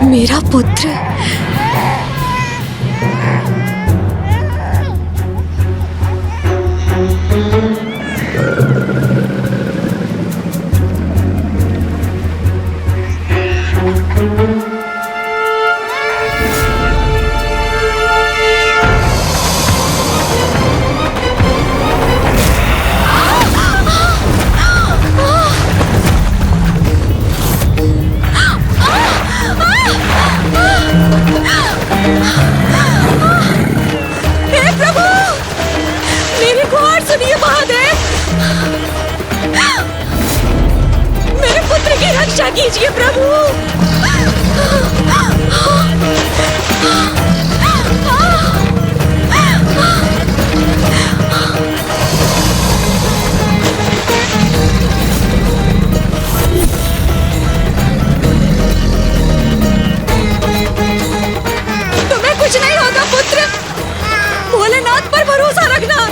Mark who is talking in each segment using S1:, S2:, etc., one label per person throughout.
S1: मेरा पुत्र। रक्षा कीजिए प्रभु। तुम्हें कुछ नहीं होगा पुत्र, भोलेनाथ पर भरोसा रखना।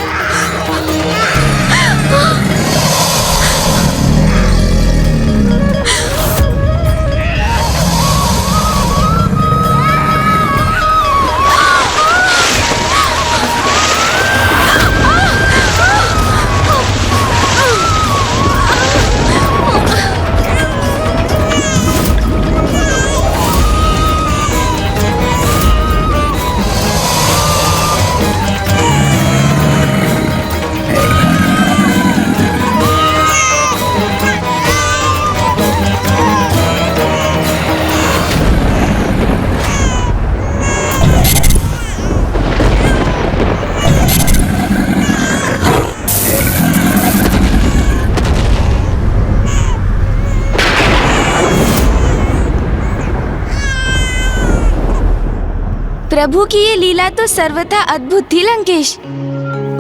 S1: प्रभु की ये लीला तो सर्वथा अद्भुत थी लंकेश।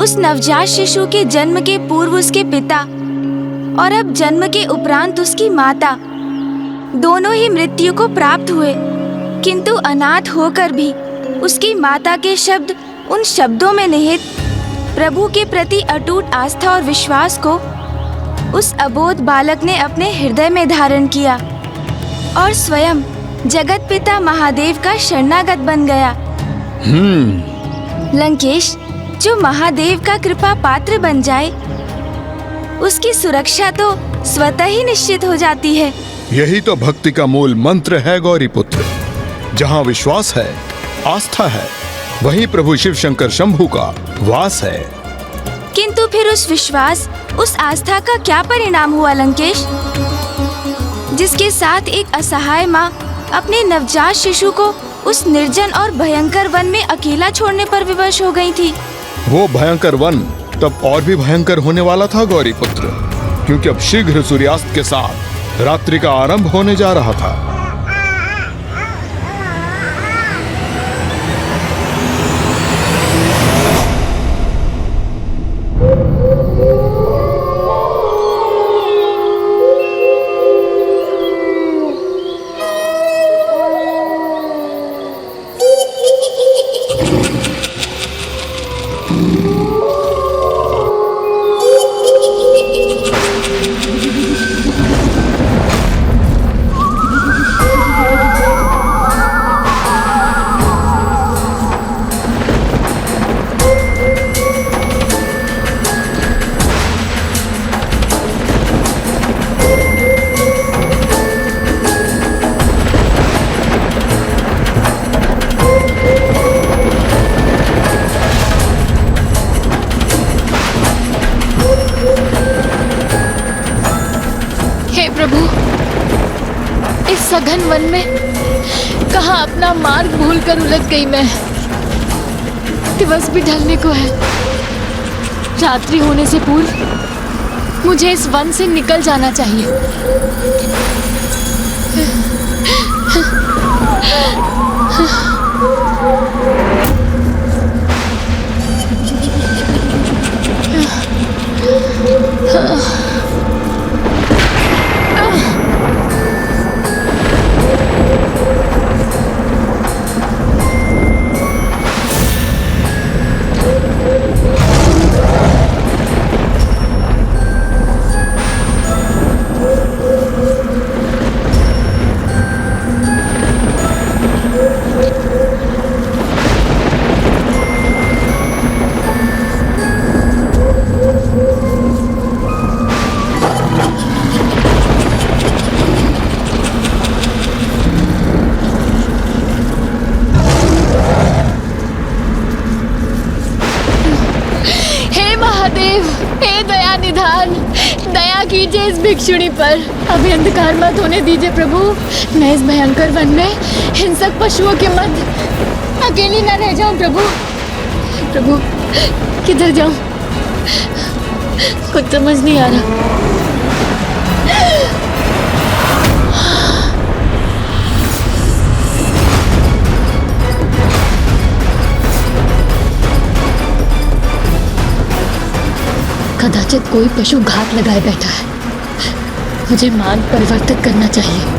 S1: उस नवजात शिशु के जन्म के पूर्व उसके पिता और अब जन्म के उपरांत उसकी माता दोनों ही मृत्यु को प्राप्त हुए, किंतु अनाथ होकर भी उसकी माता के शब्द उन शब्दों में निहित प्रभु के प्रति अटूट आस्था और विश्वास को उस अबोध बालक ने अपने हृदय में धारण किया और स्वयं जगत पिता महादेव का शरणागत बन गया। लंकेश, जो महादेव का कृपा पात्र बन जाए उसकी सुरक्षा तो स्वतः ही निश्चित हो जाती है।
S2: यही तो भक्ति का मूल मंत्र है गौरी पुत्र। जहाँ विश्वास है, आस्था है, वहीं प्रभु शिव शंकर शंभू का वास है।
S1: किंतु फिर उस विश्वास, उस आस्था का क्या परिणाम हुआ लंकेश, जिसके साथ एक असहाय माँ अपने नवजात शिशु को उस निर्जन और भयंकर वन में अकेला छोड़ने पर विवश हो गई थी।
S2: वो भयंकर वन तब और भी भयंकर होने वाला था गौरी पुत्र, क्योंकि अब शीघ्र सूर्यास्त के साथ रात्रि का आरंभ होने जा रहा था।
S3: सघन वन में कहाँ अपना मार्ग भूलकर उलझ गई मैं। दिवस भी ढलने को है, रात्रि होने से पूर्व मुझे इस वन से निकल जाना चाहिए। कीजिए इस भिक्षुणी पर। अभी अंधकार मत होने दीजिए प्रभु। मैं इस भयंकर वन में हिंसक पशुओं के मध्य अकेली न रह जाऊं प्रभु। प्रभु किधर जाऊं, कुछ समझ नहीं आ रहा। कदाचित कोई पशु घात लगाए बैठा है। मुझे मार्ग परिवर्तित करना चाहिए।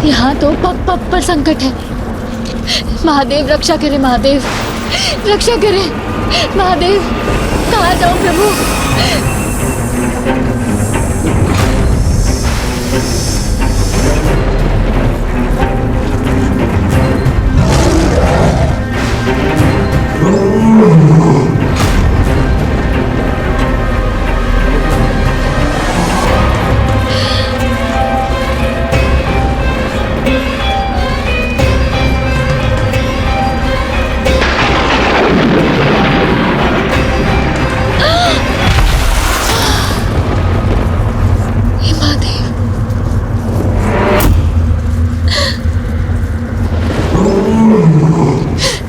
S3: यहाँ तो पग पग पर संकट है। महादेव रक्षा करे, महादेव रक्षा करे। महादेव कहाँ जाऊं प्रभु।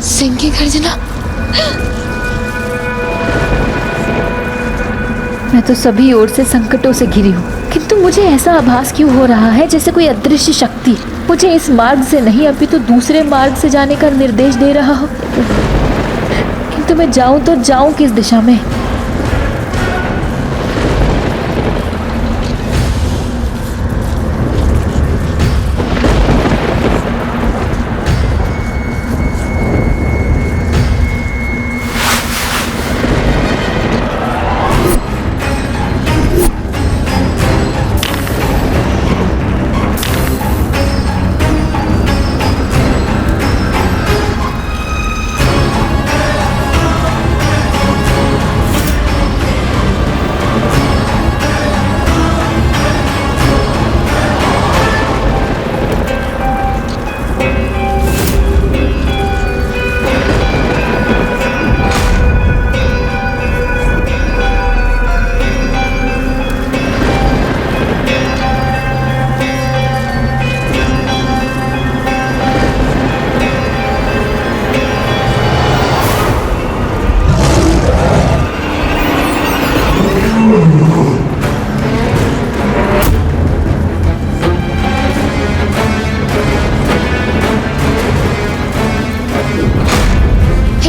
S3: सिंह की गर्जना।
S4: मैं तो सभी ओर से संकटों से घिरी हूँ, किंतु मुझे ऐसा आभास क्यों हो रहा है जैसे कोई अदृश्य शक्ति मुझे इस मार्ग से नहीं अपितु दूसरे मार्ग से जाने का निर्देश दे रहा हो। किंतु मैं जाऊं तो जाऊं किस दिशा में।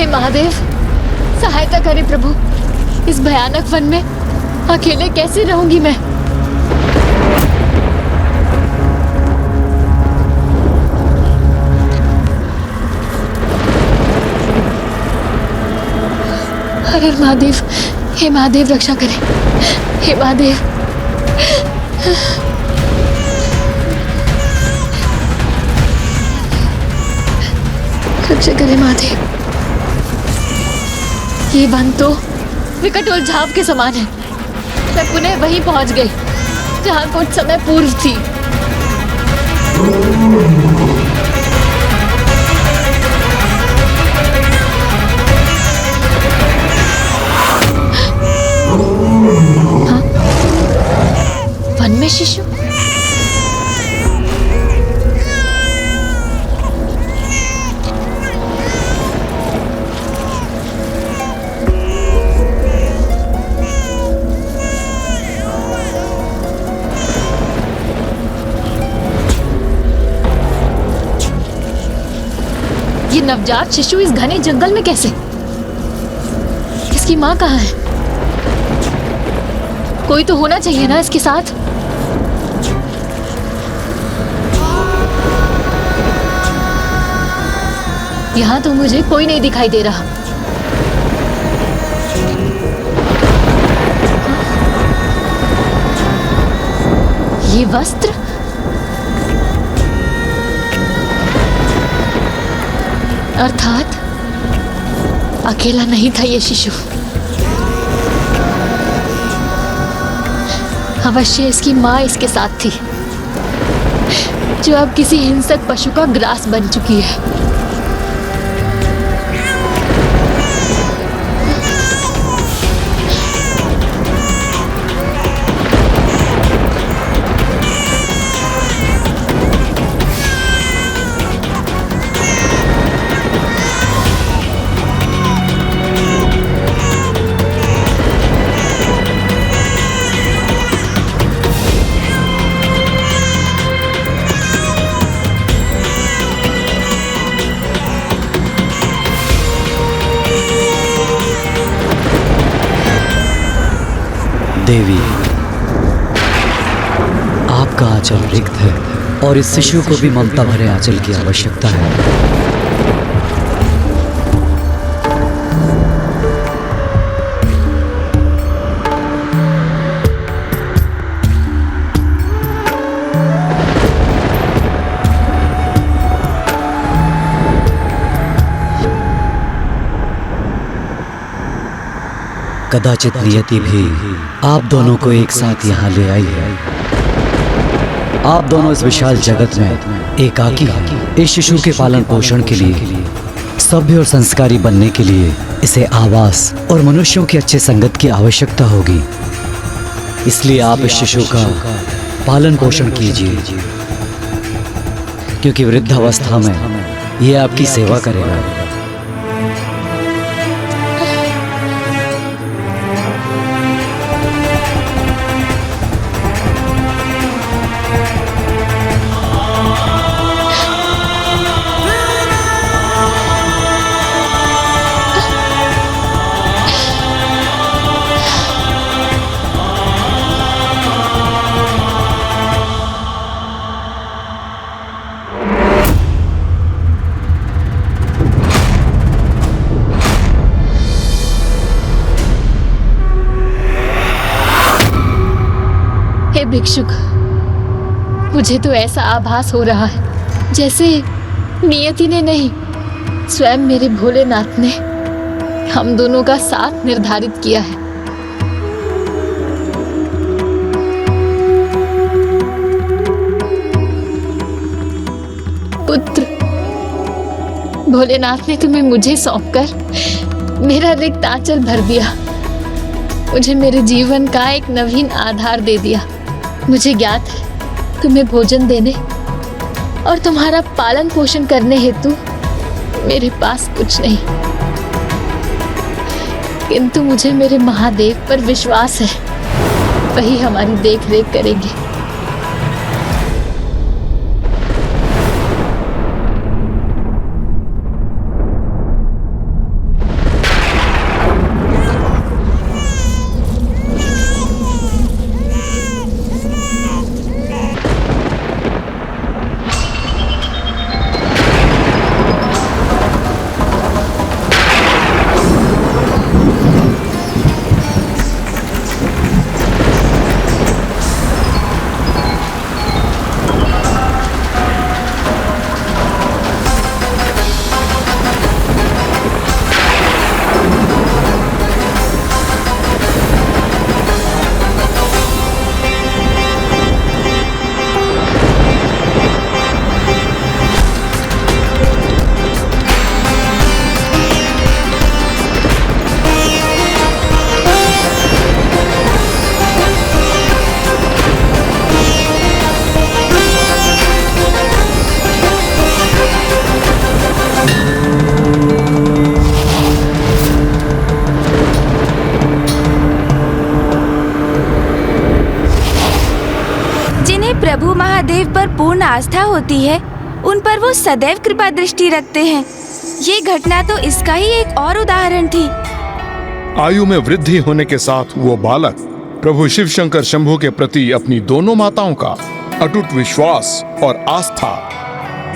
S3: महादेव सहायता करे प्रभु। इस भयानक वन में अकेले कैसे रहूंगी मैं। अरे महादेव, हे महादेव रक्षा करे, हे महादेव। रक्षा करे महादेव। ये वन तो विकट उलझाव के समान है। मैं पुनः वहीं पहुंच गई जहां कुछ समय पूर्व थी। हाँ? वन में शिशु। ये नवजात शिशु इस घने जंगल में कैसे? इसकी माँ कहाँ है? कोई तो होना चाहिए ना इसके साथ। यहाँ तो मुझे कोई नहीं दिखाई दे रहा। ये वस्त्र? अर्थात अकेला नहीं था ये शिशु। अवश्य इसकी माँ इसके साथ थी, जो अब किसी हिंसक पशु का ग्रास बन चुकी है।
S5: देवी, आपका आंचल रिक्त है और इस शिशु को भी ममता भरे आंचल की आवश्यकता है। कदाचित नियति भी आप दोनों को एक साथ यहाँ ले आई है। आप दोनों इस विशाल जगत में एकाकी हैं। इस शिशु के पालन पोषण के लिए, सभ्य और संस्कारी बनने के लिए इसे आवास और मनुष्यों की अच्छे संगत की आवश्यकता होगी। इसलिए आप इस शिशु का पालन पोषण कीजिए, क्योंकि वृद्धावस्था में यह आपकी सेवा करेगा।
S3: हे भिक्षुक, मुझे तो ऐसा आभास हो रहा है जैसे नियति ने नहीं, स्वयं मेरे भोलेनाथ ने हम दोनों का साथ निर्धारित किया है। पुत्र, भोलेनाथ ने तुम्हें मुझे सौंपकर मेरा रिक्त आंचल भर दिया, मुझे मेरे जीवन का एक नवीन आधार दे दिया। मुझे ज्ञात है तुम्हें भोजन देने और तुम्हारा पालन पोषण करने हेतु मेरे पास कुछ नहीं, किंतु मुझे मेरे महादेव पर विश्वास है, वही हमारी देख रेख करेंगे।
S1: प्रभु महादेव पर पूर्ण आस्था होती है, उन पर वो सदैव कृपा दृष्टि रखते हैं। ये घटना तो इसका ही एक और उदाहरण थी।
S2: आयु में वृद्धि होने के साथ वो बालक प्रभु शिव शंकर शंभू के प्रति अपनी दोनों माताओं का अटूट विश्वास और आस्था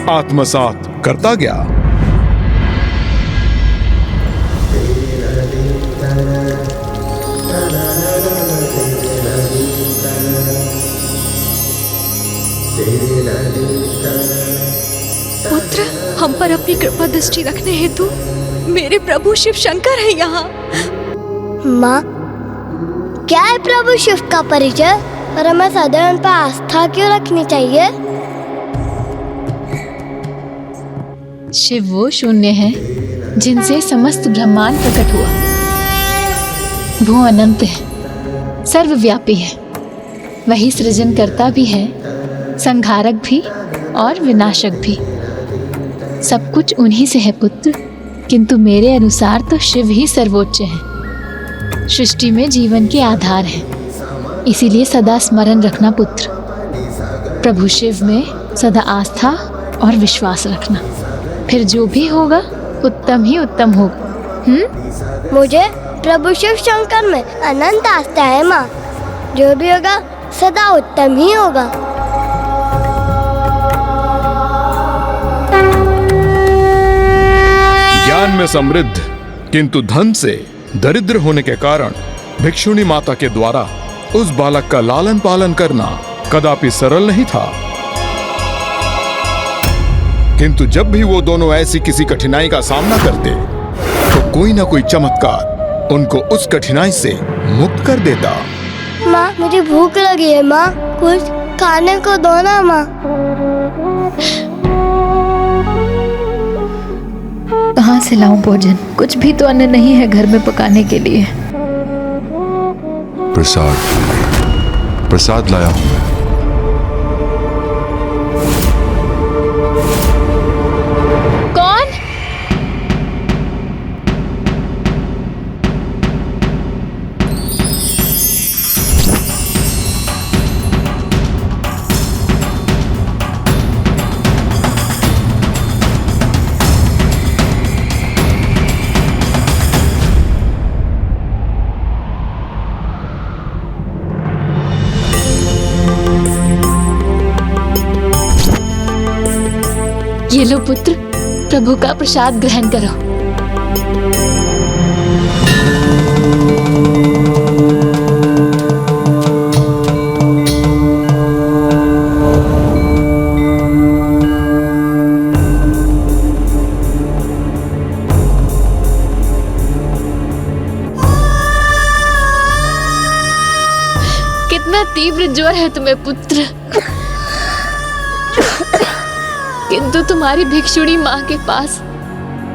S2: आत्मसात करता गया।
S3: पुत्र, हम पर अपनी कृपा दृष्टि रखने हेतु मेरे प्रभु शिव शंकर है यहाँ।
S6: माँ, क्या है प्रभु शिव का परिचय और हमें सदैव उन पर आस्था क्यों रखनी चाहिए?
S3: शिव वो शून्य है जिनसे समस्त ब्रह्मांड प्रकट हुआ। वो अनंत है, सर्वव्यापी है। वही सृजनकर्ता भी है, संहारक भी और विनाशक भी। सब कुछ उन्हीं से है पुत्र, किंतु मेरे अनुसार तो शिव ही सर्वोच्च है। सृष्टि में जीवन के आधार है, इसीलिए सदा स्मरण रखना पुत्र। प्रभु शिव में सदा आस्था और विश्वास रखना, फिर जो भी होगा उत्तम ही उत्तम होगा।
S6: मुझे प्रभु शिव शंकर में अनंत आस्था है माँ। जो भी होगा सदा उत्तम ही होगा।
S2: ज्ञान में समृद्ध किंतु धन से दरिद्र होने के कारण भिक्षुणी माता के द्वारा उस बालक का लालन पालन करना कदापि सरल नहीं था। किंतु जब भी वो दोनों ऐसी किसी कठिनाई का सामना करते तो कोई ना कोई चमत्कार उनको उस कठिनाई से मुक्त कर देता।
S6: माँ, मुझे भूख लगी है माँ, कुछ खाने को दो ना माँ।
S4: कहाँ से लाऊं भोजन? कुछ भी तो अन्न नहीं है घर में पकाने के लिए।
S7: प्रसाद लाया हूं मैं।
S3: कौन? ये लो पुत्र, प्रभु का प्रसाद ग्रहण करो। कितना तीव्र ज्वर है तुम्हें पुत्र, किंतु तुम्हारी भिक्षुणी माँ के पास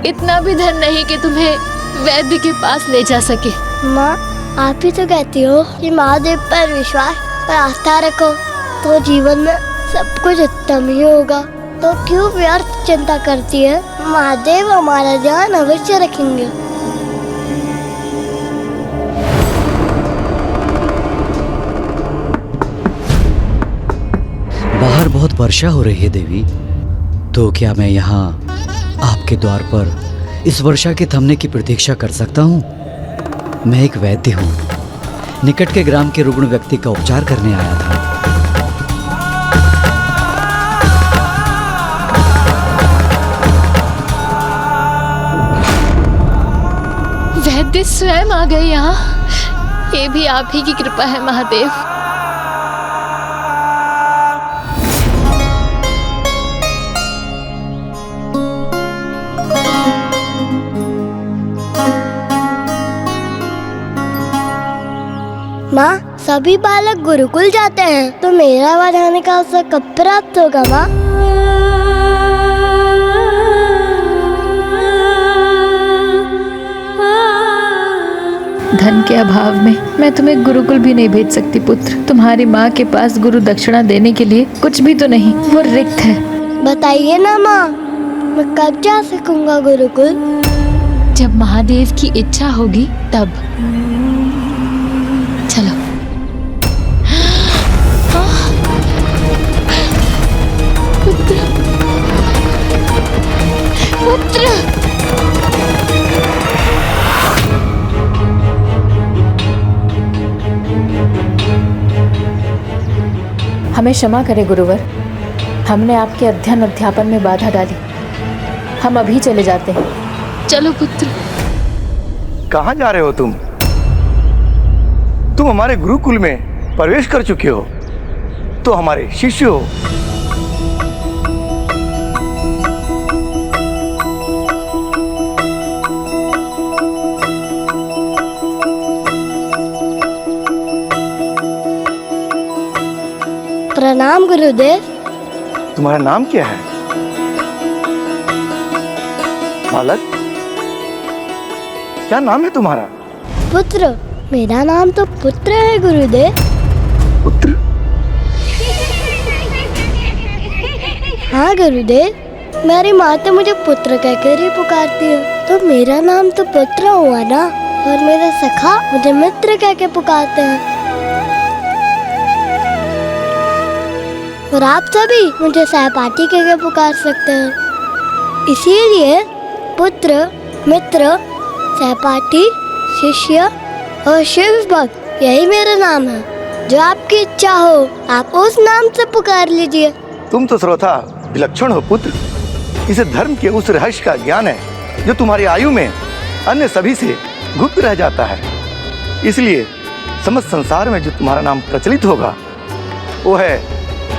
S3: इतना भी धन नहीं कि तुम्हें वैद्य के पास ले जा सके।
S6: माँ, आप ही तो कहती हो कि महादेव पर विश्वास और आस्था रखो तो जीवन में सब कुछ उत्तम ही होगा। तो क्यों व्यर्थ चिंता करती है? महादेव हमारा ध्यान अवश्य रखेंगे।
S5: बाहर बहुत वर्षा हो रही है देवी, तो क्या मैं यहाँ आपके द्वार पर इस वर्षा के थमने की प्रतीक्षा कर सकता हूँ? मैं एक वैद्य हूँ, निकट के ग्राम के रुग्ण व्यक्ति का उपचार करने आया था।
S3: वैद्य स्वयं आ गए यहाँ। ये भी आप ही की कृपा है महादेव।
S6: माँ, सभी बालक गुरुकुल जाते हैं तो मेरा वहाँ जाने का अवसर कब प्राप्त होगा माँ?
S4: धन के अभाव में मैं तुम्हें गुरुकुल भी नहीं भेज सकती पुत्र। तुम्हारी माँ के पास गुरु दक्षिणा देने के लिए कुछ भी तो नहीं, वो रिक्त है।
S6: बताइए ना माँ, मैं कब जा सकूंगा गुरुकुल?
S3: जब महादेव की इच्छा होगी तब। चलो। पुत्र, पुत्र।
S4: हमें क्षमा करें गुरुवर, हमने आपके अध्ययन अध्यापन में बाधा डाली। हम अभी चले जाते हैं।
S3: चलो पुत्र।
S8: कहाँ जा रहे हो तुम? तुम हमारे गुरुकुल में प्रवेश कर चुके हो, तो हमारे शिष्य हो।
S6: प्रणाम गुरुदेव।
S8: तुम्हारा नाम क्या है बालक? क्या नाम है तुम्हारा?
S6: पुत्र। मेरा नाम तो पुत्र है गुरुदेव।
S8: पुत्र?
S6: हाँ गुरुदेव, मेरी माँ तो मुझे पुत्र कहकर ही पुकारती है, तो मेरा नाम तो पुत्र हुआ ना। और मेरा सखा मुझे मित्र कह के पुकारते हैं। और आप सभी मुझे सहपाठी कह के पुकार सकते हैं। इसीलिए पुत्र, मित्र, सहपाठी, शिष्य और शिव भक्त, यही मेरा नाम है। जो आपकी इच्छा हो आप उस नाम से पुकार लीजिए।
S8: तुम तो सर्वथा विलक्षण हो पुत्र। इसे धर्म के उस रहस्य का ज्ञान है जो तुम्हारी आयु में अन्य सभी से गुप्त रह जाता है। इसलिए समस्त संसार में जो तुम्हारा नाम प्रचलित होगा वो है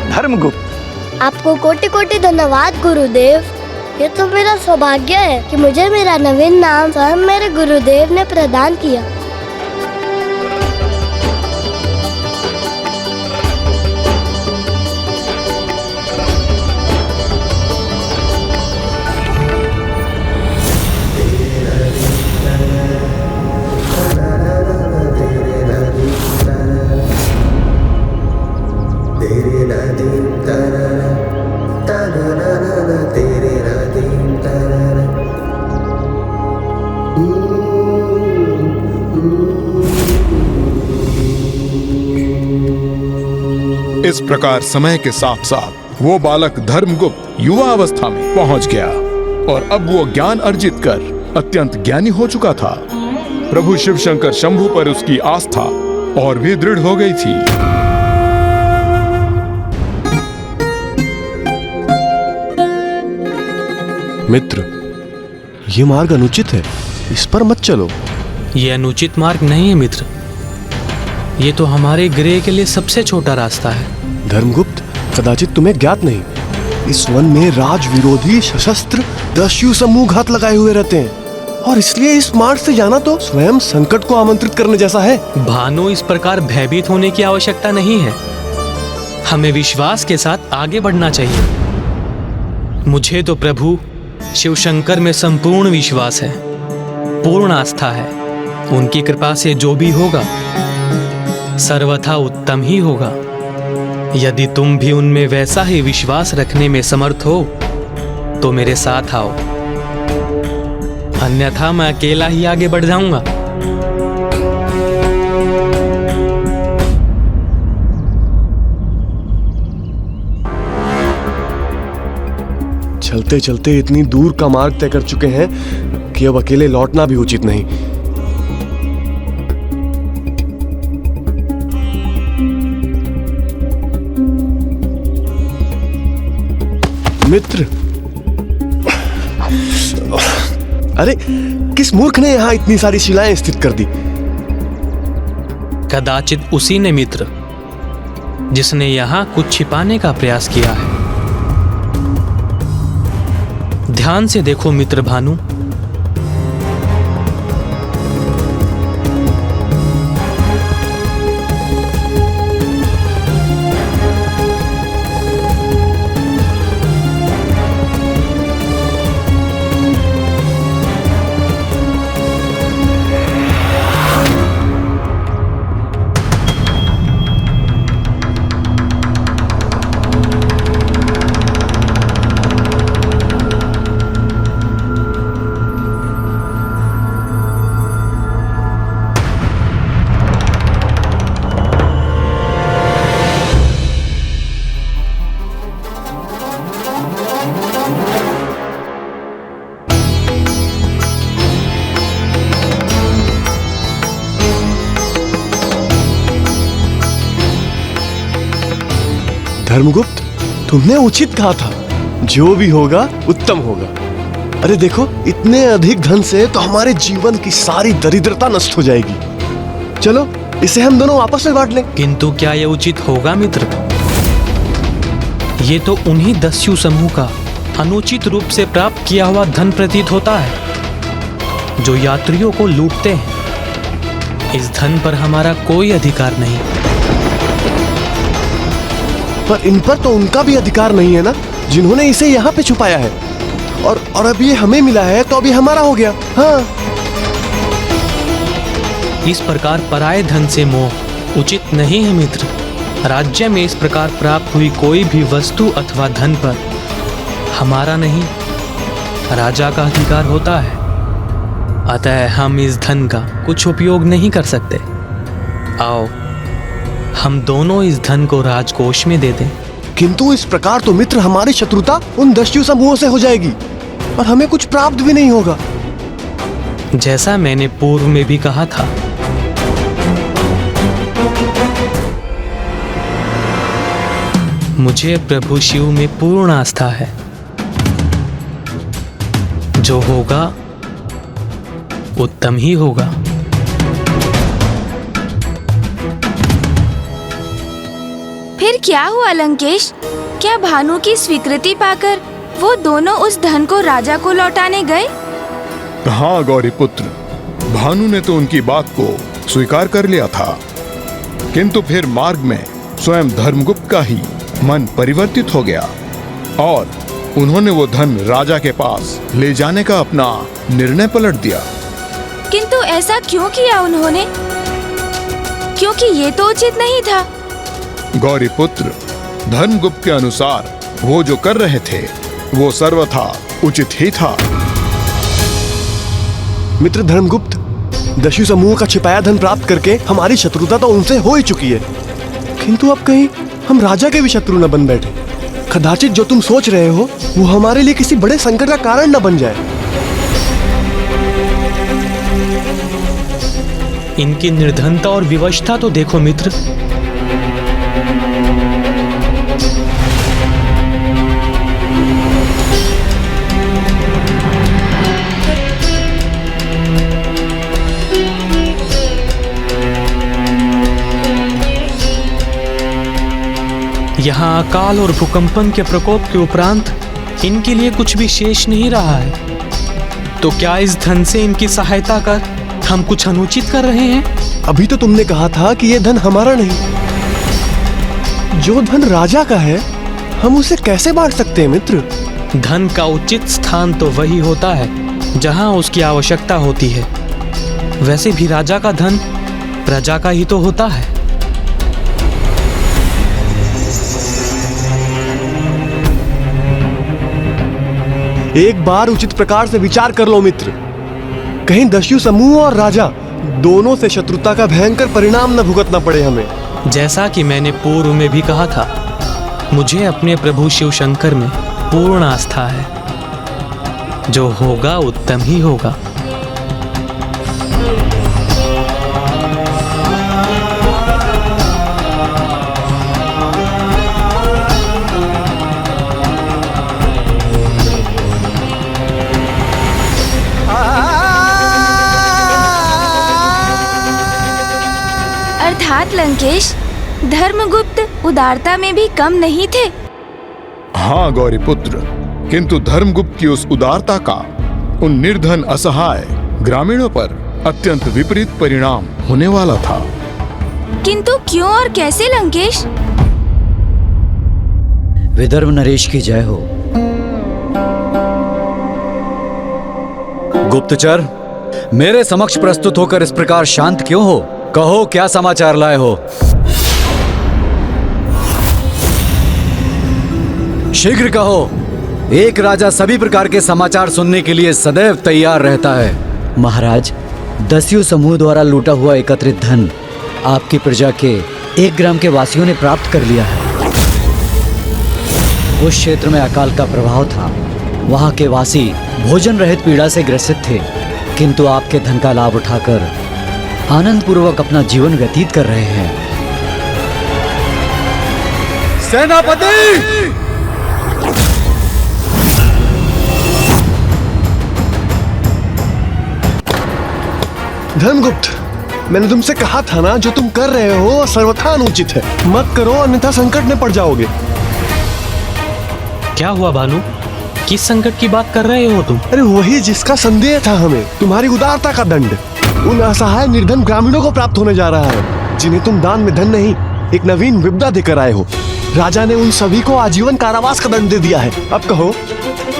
S8: धर्मगुप्त।
S6: आपको कोटि कोटि धन्यवाद गुरुदेव। ये तो मेरा सौभाग्य है कि मुझे मेरा नवीन नाम स्वयं मेरे गुरुदेव ने प्रदान किया।
S2: इस प्रकार समय के साथ साथ वो बालक धर्मगुप्त युवा अवस्था में पहुंच गया और अब वो ज्ञान अर्जित कर अत्यंत ज्ञानी हो चुका था। प्रभु शिव शंकर शंभु पर उसकी आस्था और भी दृढ़ हो गई थी।
S7: मित्र, ये मार्ग अनुचित है, इस पर मत चलो।
S9: ये अनुचित मार्ग नहीं है मित्र, ये तो हमारे गृह के लिए सबसे छोटा रास्ता है।
S7: धर्मगुप्त, कदाचित तुम्हें ज्ञात नहीं, इस वन में राज विरोधी सशस्त्र दस्यु समूह घात लगाए हुए रहते हैं और इसलिए इस मार्ग से जाना तो स्वयं संकट को आमंत्रित करने जैसा है।
S9: भानु, इस प्रकार भयभीत होने की आवश्यकता नहीं है। हमें विश्वास के साथ आगे बढ़ना चाहिए। मुझे तो प्रभु शिव शंकर में संपूर्ण विश्वास है, पूर्ण आस्था है। उनकी कृपा से जो भी होगा सर्वथा उत्तम ही होगा। यदि तुम भी उनमें वैसा ही विश्वास रखने में समर्थ हो तो मेरे साथ आओ, अन्यथा मैं अकेला ही आगे बढ़ जाऊंगा।
S7: चलते चलते इतनी दूर का मार्ग तय कर चुके हैं कि अब अकेले लौटना भी उचित नहीं। मित्र, अरे किस मूर्ख ने यहां इतनी सारी शिलाएं स्थित कर दी?
S9: कदाचित उसी ने मित्र, जिसने यहां कुछ छिपाने का प्रयास किया है। ध्यान से देखो मित्र भानु,
S7: धर्मगुप्त, तुमने उचित कहा था, जो भी होगा उत्तम होगा। अरे देखो, इतने अधिक धन से तो हमारे जीवन की सारी दरिद्रता नष्ट हो जाएगी। चलो इसे हम दोनों आपस में बांट लें।
S9: किंतु क्या यह उचित होगा मित्र? ये तो उन्हीं दस्यु समूह का अनुचित रूप से प्राप्त किया हुआ धन प्रतीत होता है, जो यात्रियों को लूटते हैं। इस धन पर हमारा कोई अधिकार नहीं।
S7: पर इन पर तो उनका भी अधिकार नहीं है ना, जिन्होंने इसे यहाँ पे छुपाया है। और अब ये हमें मिला है तो अभी हमारा हो गया। हाँ,
S9: इस प्रकार पराये धन से मोह उचित नहीं है मित्र। राज्य में इस प्रकार प्राप्त हुई कोई भी वस्तु अथवा धन पर हमारा नहीं, राजा का अधिकार होता है। अतः हम इस धन का कुछ उपयोग नहीं कर सकते। आओ हम दोनों इस धन को राजकोष में दे दें।
S7: किंतु इस प्रकार तो मित्र हमारी शत्रुता उन दस्यु समूहों से हो जाएगी और हमें कुछ प्राप्त भी नहीं होगा।
S9: जैसा मैंने पूर्व में भी कहा था, मुझे प्रभु शिव में पूर्ण आस्था है। जो होगा उत्तम ही होगा।
S1: फिर क्या हुआ लंकेश? क्या भानु की स्वीकृति पाकर वो दोनों उस धन को राजा को लौटाने गए?
S2: हाँ गौरीपुत्र, भानु ने तो उनकी बात को स्वीकार कर लिया था, किंतु फिर मार्ग में स्वयं धर्मगुप्त का ही मन परिवर्तित हो गया और उन्होंने वो धन राजा के पास ले जाने का अपना निर्णय पलट दिया।
S1: किंतु ऐसा क्यों किया उन्होंने? क्योंकि ये तो उचित नहीं था।
S2: गौरीपुत्र, धर्मगुप्त के अनुसार वो जो कर रहे थे वो सर्वथा उचित ही था।
S7: मित्र धर्मगुप्त, दस्यु समूह का छिपाया धन प्राप्त करके हमारी शत्रुता तो उनसे हो ही चुकी है, किंतु अब कहीं हम राजा के भी शत्रु न बन बैठे। कदाचित जो तुम सोच रहे हो वो हमारे लिए किसी बड़े संकट का कारण न बन जाए।
S9: इनकी निर्धनता और विवशता तो देखो मित्र। यहाँ अकाल और भूकंपन के प्रकोप के उपरांत इनके लिए कुछ भी शेष नहीं रहा है। तो क्या इस धन से इनकी सहायता कर हम कुछ अनुचित कर रहे हैं?
S7: अभी तो तुमने कहा था कि यह धन हमारा नहीं, जो धन राजा का है हम उसे कैसे बांट सकते हैं मित्र?
S9: धन का उचित स्थान तो वही होता है जहाँ उसकी आवश्यकता होती है। वैसे भी राजा का धन प्रजा का ही तो होता है।
S7: एक बार उचित प्रकार से विचार कर लो मित्र, कहीं दस्यु समूह और राजा दोनों से शत्रुता का भयंकर परिणाम न भुगतना पड़े हमें।
S9: जैसा कि मैंने पूर्व में भी कहा था, मुझे अपने प्रभु शिव शंकर में पूर्ण आस्था है। जो होगा उत्तम ही होगा।
S1: अर्थात लंकेश, धर्मगुप्त उदारता में भी कम नहीं थे।
S2: हाँ गौरीपुत्र, किंतु धर्मगुप्त की उस उदारता का उन निर्धन असहाय ग्रामीणों पर अत्यंत विपरीत परिणाम होने वाला था।
S1: किंतु क्यों और कैसे लंकेश?
S5: विदर्भ नरेश की जय हो। गुप्तचर, मेरे समक्ष प्रस्तुत होकर इस प्रकार शांत क्यों हो? कहो, क्या समाचार लाए हो? शीघ्र कहो। एक राजा सभी प्रकार के समाचार सुनने के लिए सदैव तैयार रहता है। महाराज, दस्यु समूह द्वारा लूटा हुआ एकत्रित धन आपकी प्रजा के 1 ग्राम के वासियों ने प्राप्त कर लिया है। उस क्षेत्र में अकाल का प्रभाव था। वहां के वासी भोजन रहित पीड़ा से ग्रसित थे, किंतु आपके धन का लाभ उठाकर आनंद पूर्वक अपना जीवन व्यतीत कर रहे हैं। सेनापति!
S7: धर्मगुप्त, मैंने तुमसे कहा था ना, जो तुम कर रहे हो सर्वथा अनुचित है। मत करो, अन्यथा संकट में पड़ जाओगे।
S9: क्या हुआ भानु? किस संकट की बात कर रहे हो तुम?
S7: अरे वही जिसका संदेह था हमें, तुम्हारी उदारता का दंड उन असहाय निर्धन ग्रामीणों को प्राप्त होने जा रहा है, जिन्हें तुम दान में धन नहीं एक नवीन विपदा देकर आए हो। राजा ने उन सभी को आजीवन कारावास का दंड दे दिया है। अब कहो,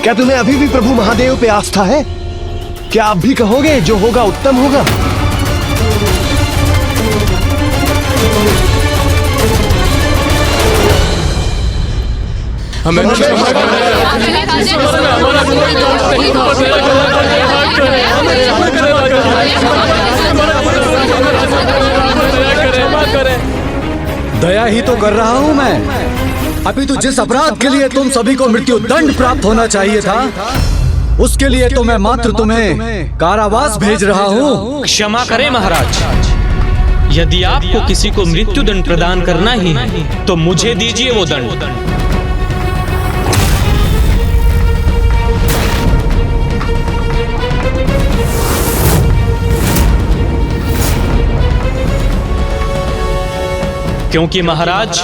S7: क्या तुम्हें अभी भी प्रभु महादेव पे आस्था है? क्या आप भी कहोगे जो होगा उत्तम होगा?
S5: दया ही तो कर रहा हूँ मैं। अभी तो जिस अपराध के लिए तुम सभी को मृत्यु दंड प्राप्त होना चाहिए था, उसके लिए तो मैं मात्र तुम्हें कारावास भेज रहा हूँ।
S9: क्षमा करें महाराज, यदि आपको किसी को मृत्यु दंड प्रदान करना ही है तो मुझे दीजिए वो दंड। क्योंकि महाराज,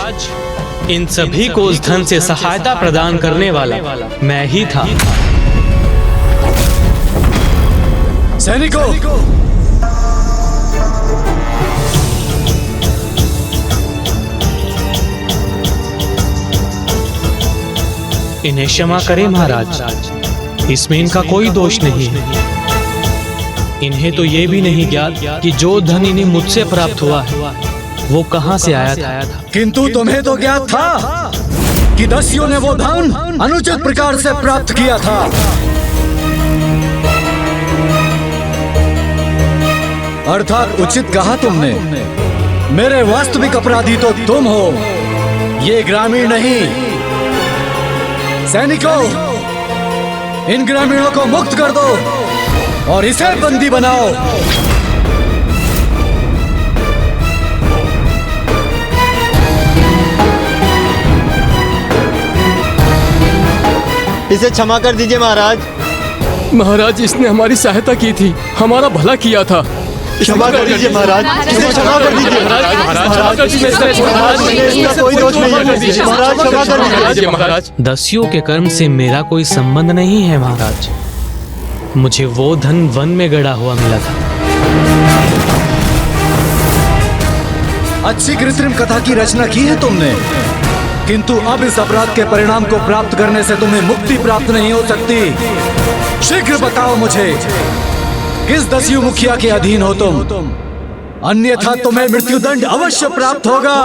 S9: इन सभी को उस धन से सहायता प्रदान करने वाला मैं ही था।
S5: सैनिकों,
S9: इन्हें क्षमा करें महाराज, इसमें इनका कोई दोष नहीं है। इन्हें तो ये भी नहीं ज्ञात कि जो धन इन्हें मुझसे प्राप्त हुआ है वो कहां से आया था।
S5: किंतु तुम्हें तो ज्ञात था कि दस्युओं ने वो धन अनुचित प्रकार से प्राप्त किया था। अर्थात उचित कहा तुमने। मेरे वास्तविक अपराधी तो तुम हो, ये ग्रामीण नहीं। सैनिकों, इन ग्रामीणों को मुक्त कर दो और इसे बंदी बनाओ।
S10: इसे क्षमा कर दीजिए महाराज।
S11: महाराज, इसने हमारी सहायता की थी, हमारा भला किया था।
S10: क्षमा कर दीजिए महाराज, इसे क्षमा कर दीजिए। महाराज, कोई दोष नहीं है। महाराज, क्षमा कर दीजिए महाराज।
S9: दस्युओं के कर्म से मेरा कोई संबंध नहीं है महाराज। मुझे वो धन वन में गड़ा हुआ मिला था।
S5: अच्छी कृत्रिम कथा की रचना की है तुमने, किंतु अब इस अपराध के परिणाम को प्राप्त करने से तुम्हें मुक्ति प्राप्त नहीं हो सकती। शीघ्र बताओ मुझे, किस दस्यु मुखिया के अधीन हो तुम? अन्यथा तुम्हें मृत्युदंड अवश्य प्राप्त होगा।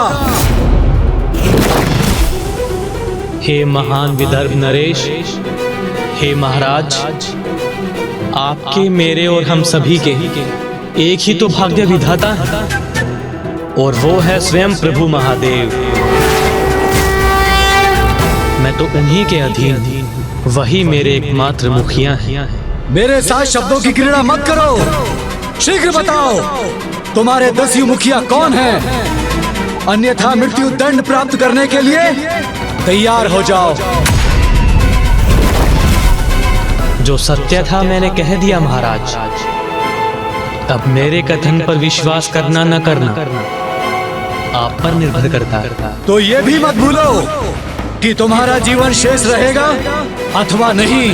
S9: हे महान विदर्भ नरेश, हे महाराज, आपके, मेरे और हम सभी के एक ही तो भाग्य विधाता है, और वो है स्वयं प्रभु महादेव। मैं तो उन्हीं के अधीन हूँ, वही मेरे एकमात्र मुखिया हैं।
S5: मेरे साथ शब्दों की क्रीड़ा मत करो। शीघ्र बताओ, तुम्हारे दस्यु मुखिया कौन हैं? अन्यथा मृत्यु दंड प्राप्त करने के लिए तैयार हो जाओ।
S9: जो सत्य था मैंने कह दिया महाराज। अब मेरे कथन पर विश्वास करना न करना आप पर निर्भर करता है।
S5: तो ये भी मत भूलो कि तुम्हारा जीवन शेष रहेगा अथवा नहीं,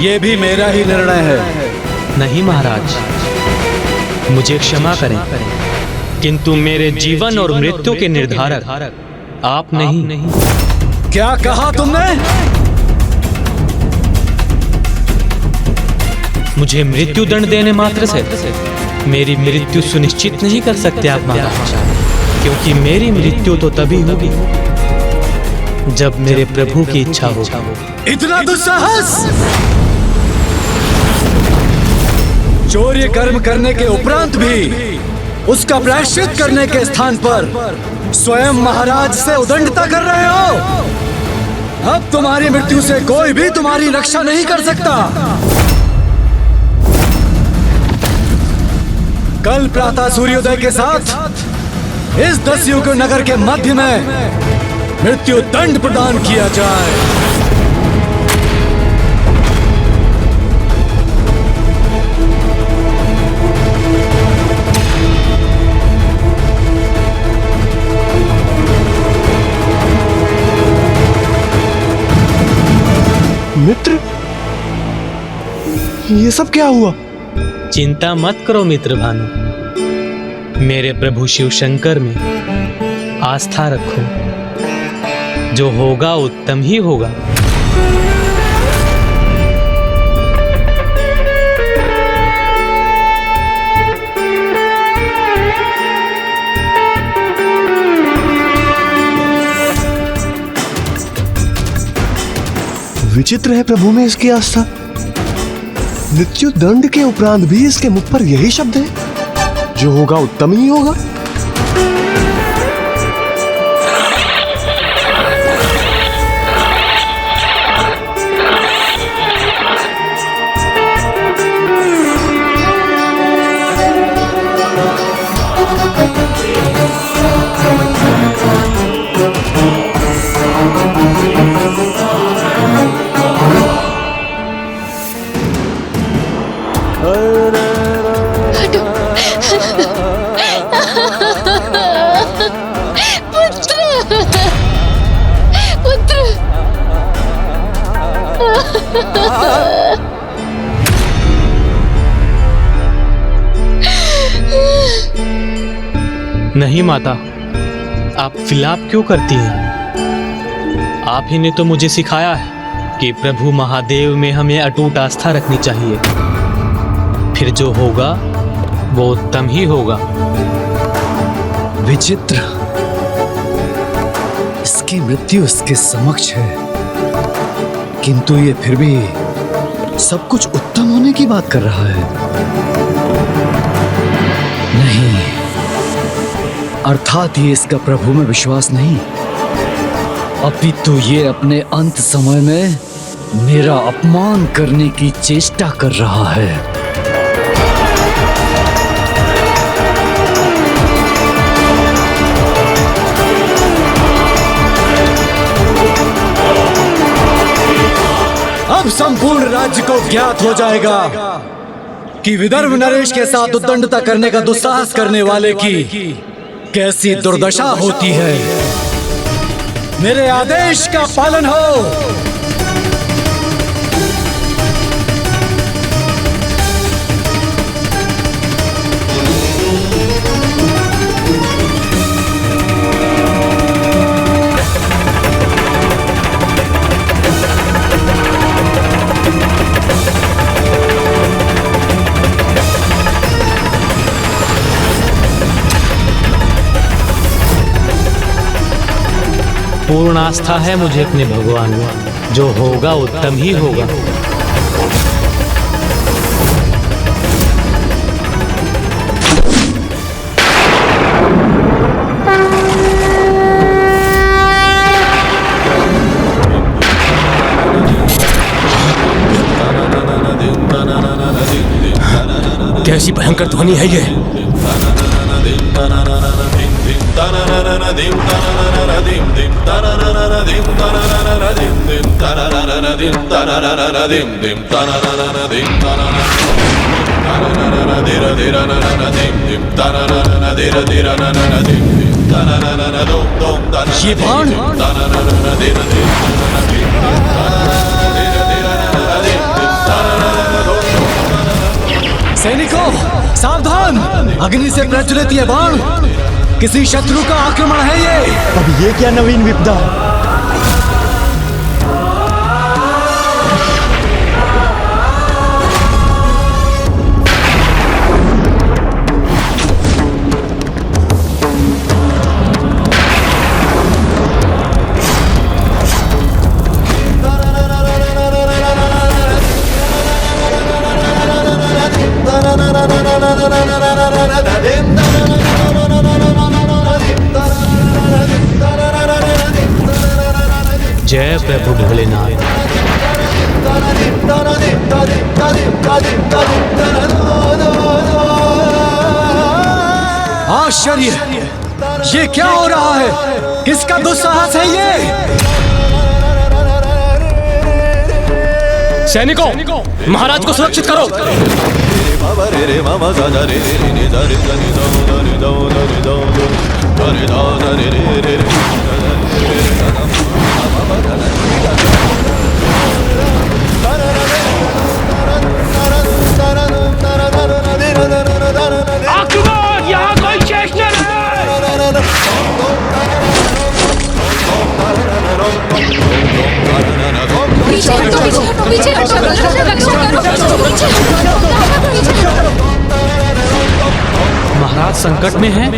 S5: ये भी मेरा ही निर्णय है।
S9: नहीं महाराज, मुझे क्षमा करें, किंतु मेरे जीवन और मृत्यु के निर्धारक आप नहीं।
S5: क्या कहा तुमने?
S9: मुझे मृत्यु दंड देने मात्र से मेरी मृत्यु सुनिश्चित नहीं कर सकते आप महाराज, क्योंकि मेरी मृत्यु तो तभी होगी जब मेरे प्रभु की इच्छा हो।
S5: इतना दुस्साहस! चौर्य कर्म करने के उपरांत भी उसका प्रायश्चित करने के स्थान पर स्वयं महाराज से उदंडता कर रहे हो। अब तुम्हारी मृत्यु से कोई भी तुम्हारी रक्षा नहीं कर सकता। कल प्रातः सूर्योदय के साथ इस दस्युग नगर के मध्य में मृत्यु दंड प्रदान किया जाए।
S7: मित्र, ये सब क्या हुआ?
S9: चिंता मत करो मित्र भानु, मेरे प्रभु शिव शंकर में आस्था रखो। जो होगा उत्तम ही होगा।
S7: विचित्र है प्रभु में इसकी आस्था। मृत्यु दंड के उपरांत भी इसके मुख पर यही शब्द है, जो होगा उत्तम ही होगा।
S9: नहीं माता, आप विलाप क्यों करती हैं? आप ही ने तो मुझे सिखाया है कि प्रभु महादेव में हमें अटूट आस्था रखनी चाहिए। फिर जो होगा वो उत्तम ही होगा।
S5: विचित्र, इसकी मृत्यु इसके समक्ष है, किंतु ये फिर भी सब कुछ उत्तम होने की बात कर रहा है। नहीं, अर्थात ये इसका प्रभु में विश्वास नहीं, अपितु ये अपने अंत समय में मेरा अपमान करने की चेष्टा कर रहा है। अब संपूर्ण राज्य को ज्ञात हो जाएगा कि विदर्भ नरेश के साथ उद्दंडता करने का दुस्साहस करने वाले की कैसी दुर्दशा होती है। मेरे आदेश का पालन हो।
S9: पूर्ण आस्था है मुझे अपने भगवान में, जो होगा उत्तम ही होगा।
S11: कैसी भयंकर ध्वनि है ये?
S5: ये बाण सैनिकों, सावधान! अग्नि से प्रज्वलित ये बाण किसी शत्रु का आक्रमण है। ये
S10: अब ये क्या नवीन विपदा?
S9: जय प्रभु भोलेनाथ।
S5: आश्चर्य! ये क्या हो रहा है? किसका दुस्साहस है ये?
S11: सैनिकों, महाराज को सुरक्षित करो।
S10: यहाँ कोई शेष न रहे।
S3: पीछे रक्षा करो, पीछे।
S9: महाराज संकट में हैं?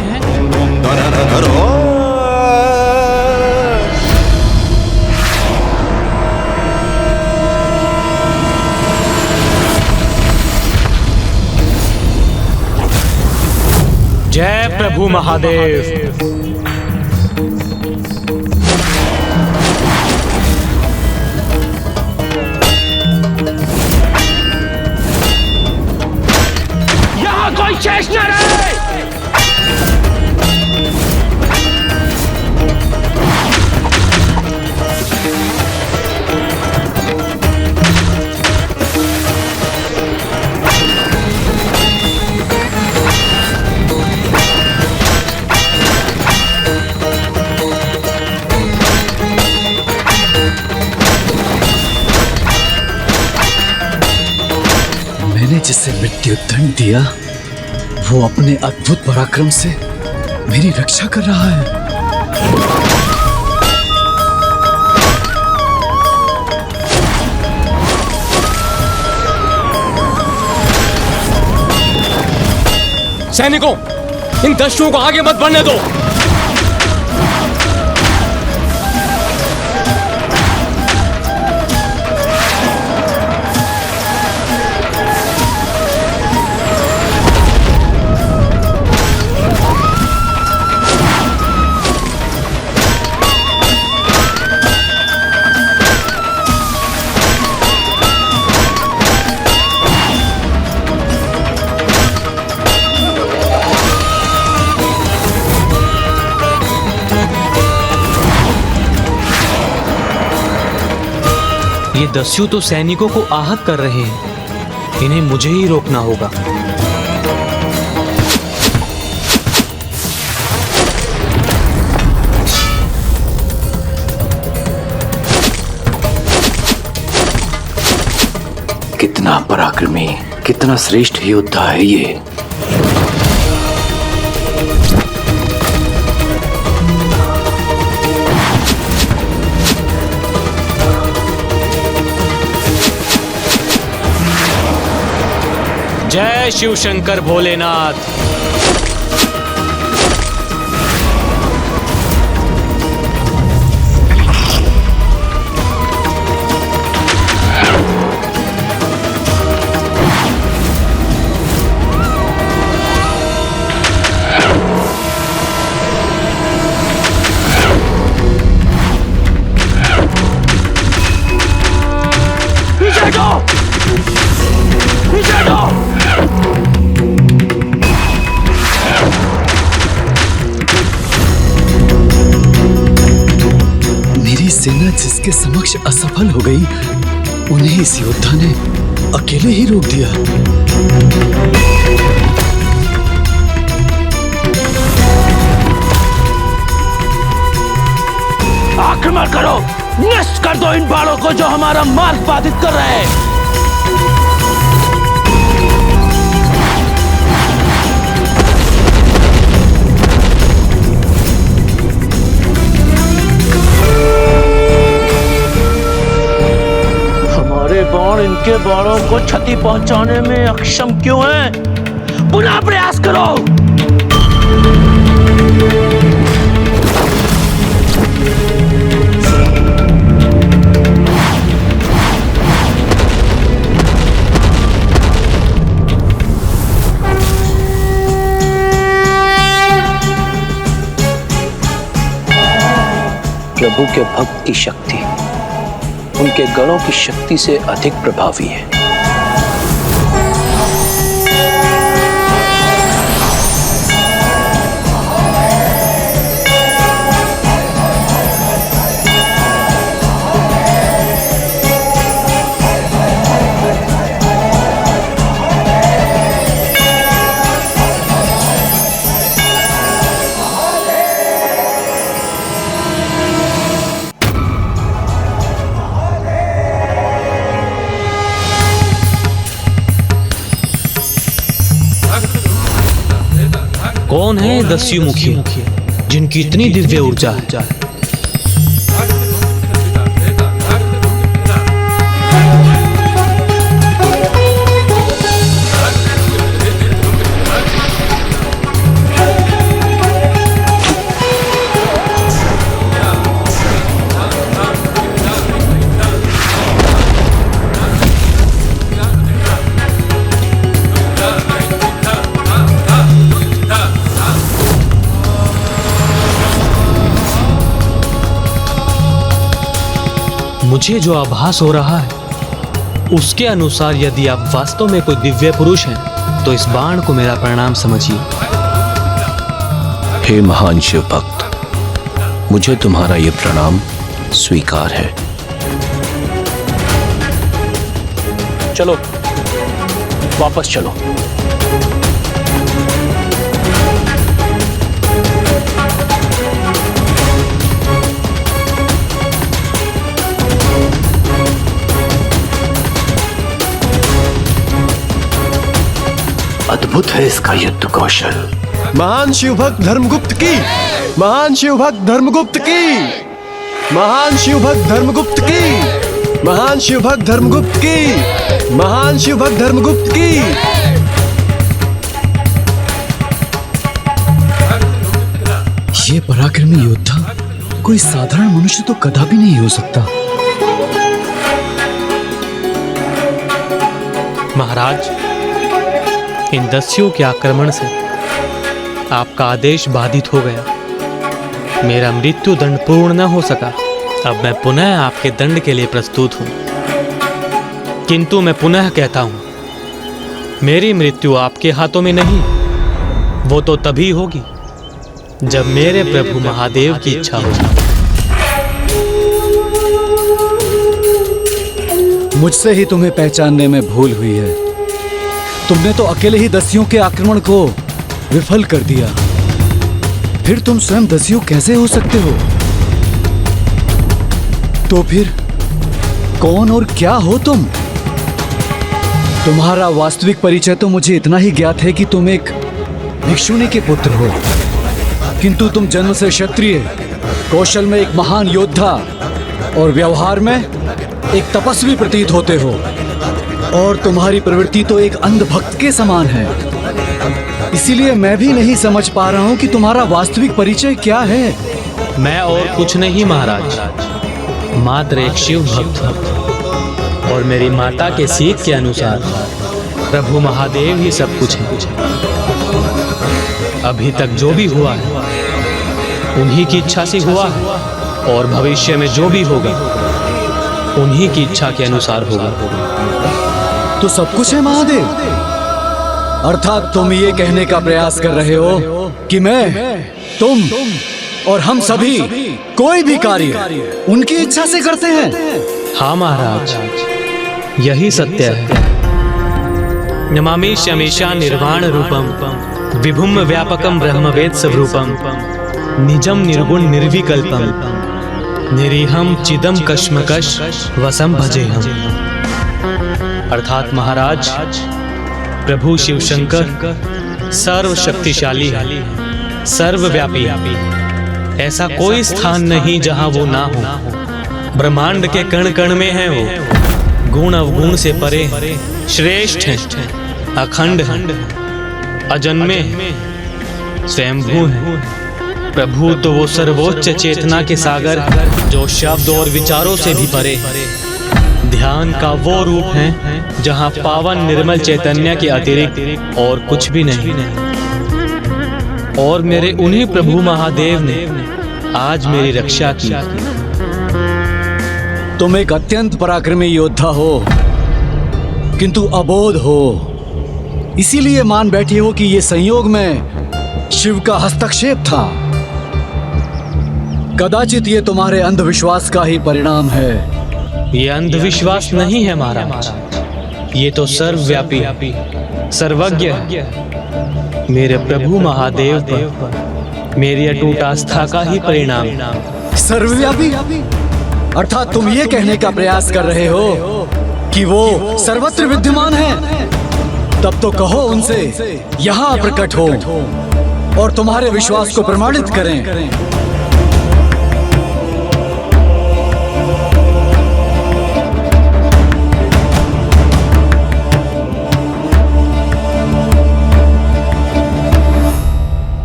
S9: जय प्रभु महादेव।
S11: यहाँ कोई शेष न रहे।
S5: मैंने जिसे मृत्यु दंड दिया वो अपने अद्भुत पराक्रम से मेरी रक्षा कर रहा है।
S11: सैनिकों, इन दस्युओं को आगे मत बढ़ने दो।
S9: ये दस्यु तो सैनिकों को आहत कर रहे हैं। इन्हें मुझे ही रोकना होगा।
S5: कितना पराक्रमी, कितना श्रेष्ठ योद्धा है ये।
S9: जय शिव शंकर भोलेनाथ।
S11: पीछे हटो, पीछे हटो।
S5: मेरी सेना जिसके समक्ष असफल हो गई उन्हें इस योद्धा ने अकेले ही रोक दिया।
S11: आक्रमण करो, नष्ट कर दो इन बालों को जो हमारा मार्ग बाधित कर रहे हैं। हमारे बाण इनके बाणों को क्षति पहुंचाने में अक्षम क्यों हैं? पुनः प्रयास करो।
S12: प्रभु के भक्त की शक्ति उनके गणों की शक्ति से अधिक प्रभावी है।
S9: कौन है दस्यु मुखी जिनकी इतनी दिव्य ऊर्जा है? मुझे जो आभास हो रहा है उसके अनुसार यदि आप वास्तव में कोई दिव्य पुरुष हैं तो इस बाण को मेरा प्रणाम समझिए।
S12: हे महान शिव भक्त, मुझे तुम्हारा ये प्रणाम स्वीकार है। चलो वापस चलो।
S11: अद्भुत है इसका युद्ध कौशल।
S7: महान शिवभक्त धर्मगुप्त की, महान शिवभक्त धर्मगुप्त की, महान शिवभक्त धर्मगुप्त की, महान शिवभक्त धर्मगुप्त की, महान शिवभक्त धर्मगुप्त की।
S5: ये पराक्रमी योद्धा कोई साधारण मनुष्य तो कदापि नहीं हो सकता।
S9: महाराज, इन दस्युओं के आक्रमण से आपका आदेश बाधित हो गया। मेरा मृत्यु दंड पूर्ण न हो सका। अब मैं पुनः आपके दंड के लिए प्रस्तुत हूं। किंतु मैं पुनः कहता हूं, मेरी मृत्यु आपके हाथों में नहीं, वो तो तभी होगी जब मेरे प्रभु महादेव की इच्छा होगी।
S5: मुझसे ही तुम्हें पहचानने में भूल हुई है। तुमने तो अकेले ही दस्युओं के आक्रमण को विफल कर दिया। फिर तुम स्वयं दस्यु कैसे हो सकते हो? तो फिर कौन और क्या हो तुम? तुम्हारा वास्तविक परिचय तो मुझे इतना ही ज्ञात है कि तुम एक भिक्षुनी के पुत्र हो, किंतु तुम जन्म से क्षत्रिय, कौशल में एक महान योद्धा और व्यवहार में एक तपस्वी प्रतीत होते हो। और तुम्हारी प्रवृत्ति तो एक अंधभक्त के समान है। इसीलिए मैं भी नहीं समझ पा रहा हूं कि तुम्हारा वास्तविक परिचय क्या है।
S9: मैं और कुछ नहीं महाराज, मात्र एक शिव भक्त हूं और मेरी माता के सीख के अनुसार प्रभु महादेव ही सब कुछ है। अभी तक जो भी हुआ है उन्हीं की इच्छा से हुआ है और भविष्य में जो भी होगा उन्हीं की इच्छा के अनुसार होगा।
S5: तो सब कुछ है महादेव। अर्थात तुम ये कहने का प्रयास कर रहे हो कि मैं, तुम और हम सभी कोई भी कार्य उनकी इच्छा से करते हैं।
S9: हाँ महाराज, यही सत्य है। नमामि शमेशा निर्वाण रूपम विभुम व्यापकम ब्रह्मवेद स्वरूपम निजम निर्गुण निर्विकल्पम निरीहम चिदम कश्मकश वसम भजेहम। अर्थात महाराज, प्रभु शिव शंकर सर्वशक्तिशाली है, सर्वव्यापी। ऐसा कोई स्थान नहीं जहां वो ना हो। ब्रह्मांड के कण कण में है वो। गुण अवगुण से परे, श्रेष्ठ है, अखंड है, अजन्मे, स्वयंभू है। प्रभु तो वो सर्वोच्च चेतना के सागर जो शब्द और विचारों से भी परे। ध्यान का वो रूप है जहां पावन निर्मल चैतन्य के अतिरिक्त और कुछ भी नहीं। और मेरे उन्हीं प्रभु महादेव ने आज मेरी रक्षा की।
S5: तुम एक अत्यंत पराक्रमी योद्धा हो, किंतु अबोध हो। इसीलिए मान बैठी हो कि ये संयोग में शिव का हस्तक्षेप था। कदाचित ये तुम्हारे अंधविश्वास का ही परिणाम है।
S9: ये अंधविश्वास नहीं है महाराज, ये तो सर्वव्यापी, सर्वज्ञ है। मेरे प्रभु महादेव पर मेरी अटूट आस्था का ही परिणाम।
S5: सर्वव्यापी अर्थात तुम ये कहने का प्रयास कर रहे हो कि वो सर्वत्र विद्यमान है। तब तो कहो उनसे यहाँ प्रकट हो और तुम्हारे विश्वास को प्रमाणित करें।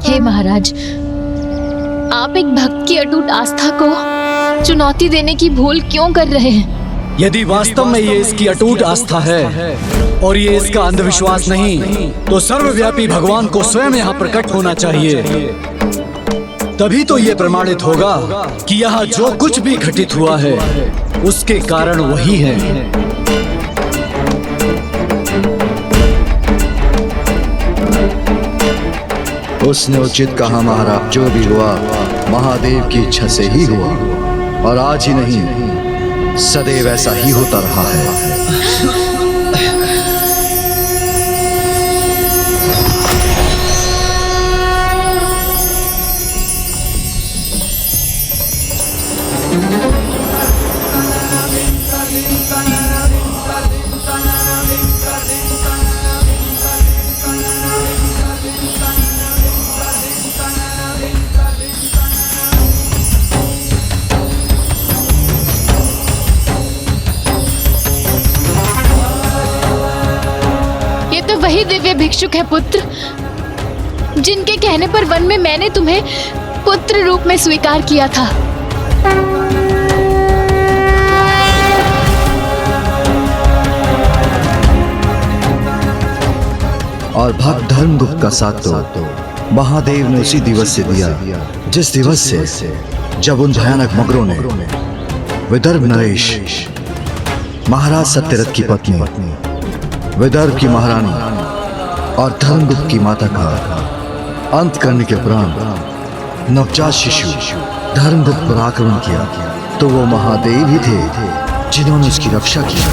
S3: हे महाराज, आप एक भक्त की अटूट आस्था को चुनौती देने की भूल क्यों कर रहे हैं?
S5: यदि वास्तव में ये इसकी अटूट आस्था है और ये इसका अंधविश्वास नहीं, तो सर्वव्यापी भगवान को स्वयं यहाँ प्रकट होना चाहिए। तभी तो ये प्रमाणित होगा कि यहाँ जो कुछ भी घटित हुआ है उसके कारण वही है।
S13: उसने उचित कहा महाराज, जो भी हुआ महादेव की इच्छा से ही हुआ, और आज ही नहीं सदैव ऐसा ही होता रहा है।
S3: ये तो वही दिव्य भिक्षुक है पुत्र, जिनके कहने पर वन में मैंने तुम्हें पुत्र रूप में स्वीकार किया था।
S13: और भक्त धर्मगुप्त का साथ तो महादेव ने उसी दिवस से दिया, जिस दिवस से जब उन भयानक मगरों ने विदर्भ नरेश महाराज सत्यरथ की पत्नी, विदर्भ की महारानी और धर्मगुप्त की माता का अंत करने के उपरांत नवजात शिशु धर्मगुप्त पर आक्रमण किया, तो वो महादेव ही थे जिन्होंने उसकी रक्षा की।